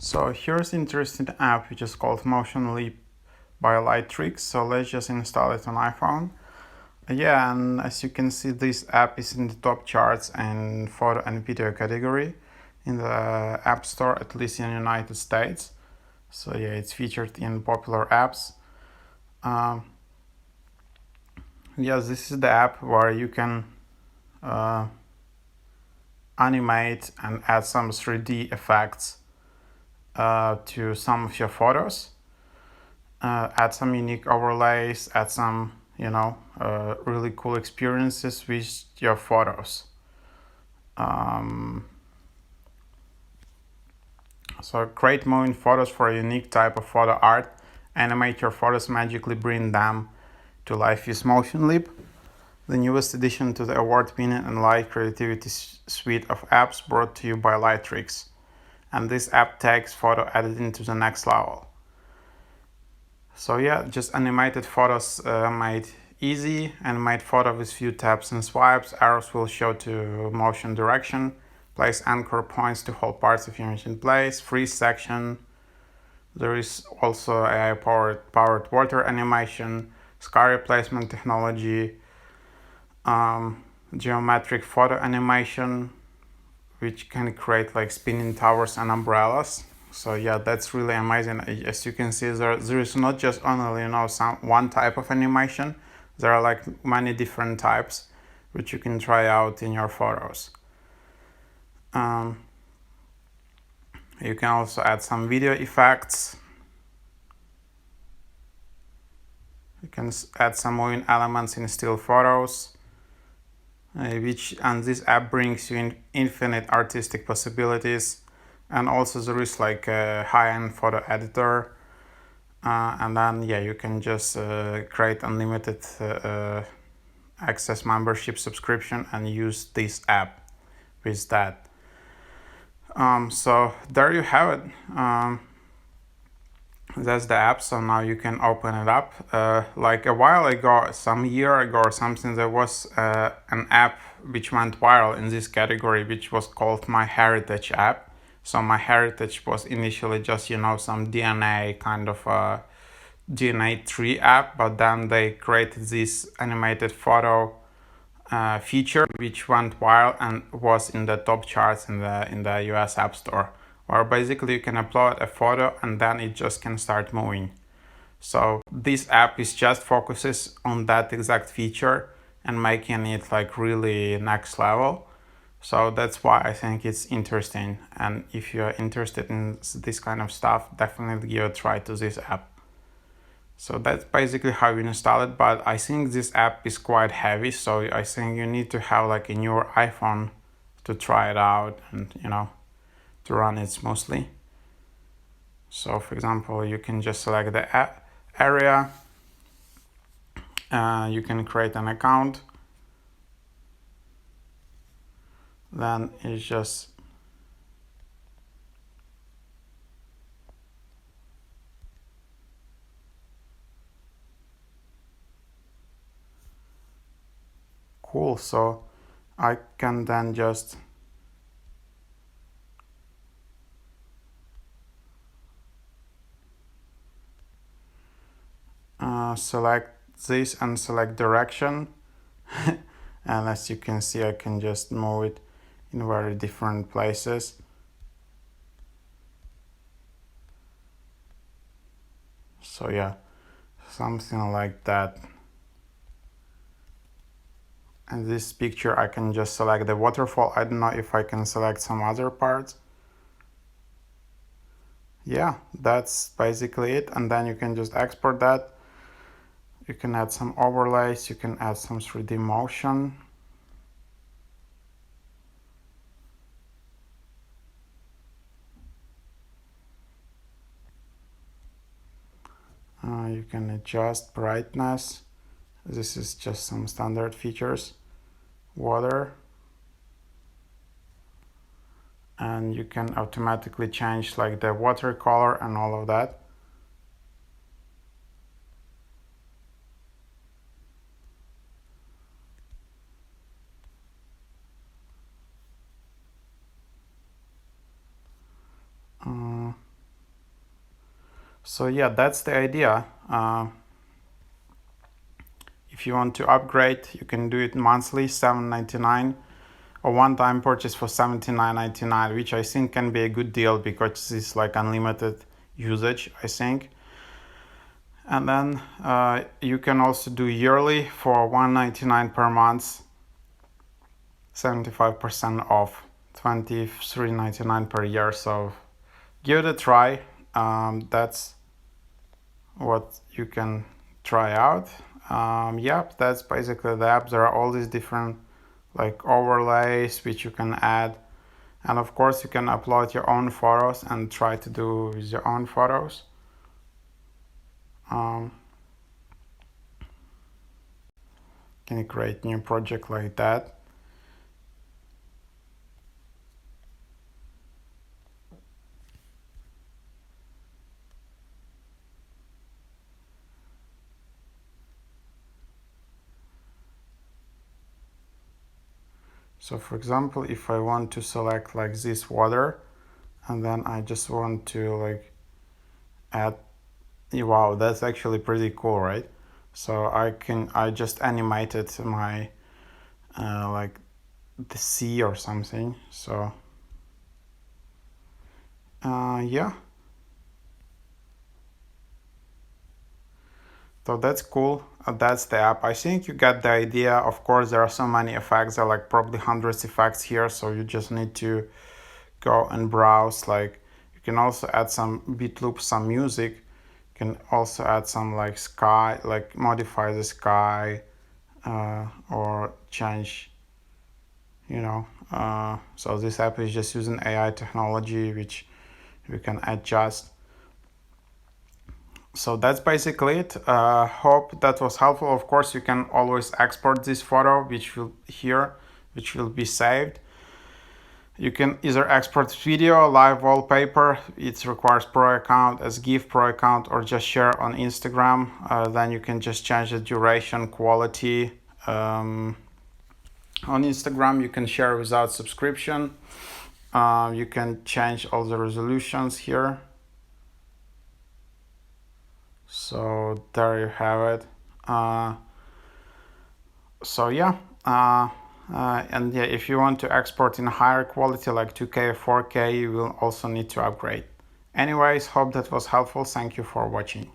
So here's an interesting app which is called MotionLeap by Lightricks. So let's just install it on iPhone. Yeah, and as you can see, this app is in the top charts and photo and video category in the App Store, at least in the United States. So yeah, it's featured in popular apps. Yes, this is the app where you can animate and add some 3D effects to some of your photos. Add some unique overlays, add some, really cool experiences with your photos. So create moving photos for a unique type of photo art. Animate your photos, magically bring them to life with MotionLeap, the newest addition to the award-winning and light creativity suite of apps brought to you by Lightricks. And this app takes photo editing to the next level. So yeah, just animated photos made easy. Animate photo with few taps and swipes. Arrows will show to motion direction. Place anchor points to hold parts of your image in place. Freeze section. There is also AI powered water animation, sky replacement technology, geometric photo animation, which can create like spinning towers and umbrellas. So yeah, that's really amazing. As you can see, there is not just only one type of animation. There are like many different types which you can try out in your photos. You can also add some video effects. You can add some moving elements in still photos, and this app brings you in infinite artistic possibilities. And also there is like a high-end photo editor, and then yeah, you can just create unlimited access membership subscription and use this app with that. So there you have it. That's the app. So now you can open it up. Like a while ago, some year ago or something, there was an app which went viral in this category, which was called My Heritage app. So My Heritage was initially just some DNA kind of DNA tree app, but then they created this animated photo feature which went viral and was in the top charts in the US App Store, where basically you can upload a photo and then it just can start moving. So this app is just focuses on that exact feature and making it like really next level. So that's why I think it's interesting. And if you're interested in this kind of stuff, definitely give a try to this app. So that's basically how you install it, but I think this app is quite heavy, so I think you need to have like a newer iPhone to try it out and to run it smoothly. So for example, you can just select the area, you can create an account, then it's just cool. So I can then just select this and select direction. And as you can see, I can just move it in very different places. So yeah, something like that. And this picture, I can just select the waterfall. I don't know if I can select some other parts. Yeah, that's basically it. And then you can just export that. You can add some overlays. You can add some 3D motion. You can adjust brightness. This is just some standard features. Water. And you can automatically change like the watercolor and all of that. So yeah, that's the idea. If you want to upgrade, you can do it monthly, $7.99, or one-time purchase for $79.99, which I think can be a good deal because it's like unlimited usage, I think. And then you can also do yearly for $1.99 per month, 75% off, $23.99 per year. So give it a try. That's what you can try out. Yep, that's basically the app. There are all these different like overlays which you can add, and of course you can upload your own photos and try to do with your own photos. Can you create new project like that? So for example, if I want to select like this water, and then I just want to like add, wow, that's actually pretty cool, right? So I just animated my like the sea or something. So yeah, so that's cool. That's the app. I think you got the idea. Of course, there are so many effects. There are like probably hundreds of effects here, so you just need to go and browse. Like you can also add some beat loops, some music. You can also add some like sky, like modify the sky, or change, you know. So this app is just using AI technology, which we can adjust. So that's basically it. Hope that was helpful. Of course, you can always export this photo, which will be saved. You can either export video, live wallpaper. It requires Pro account, as GIF Pro account, or just share on Instagram. Then you can just change the duration, quality. On Instagram, you can share without subscription. You can change all the resolutions here. So there you have it. So yeah, and yeah, if you want to export in higher quality like 2K or 4K, you will also need to upgrade. Anyways, hope that was helpful. Thank you for watching.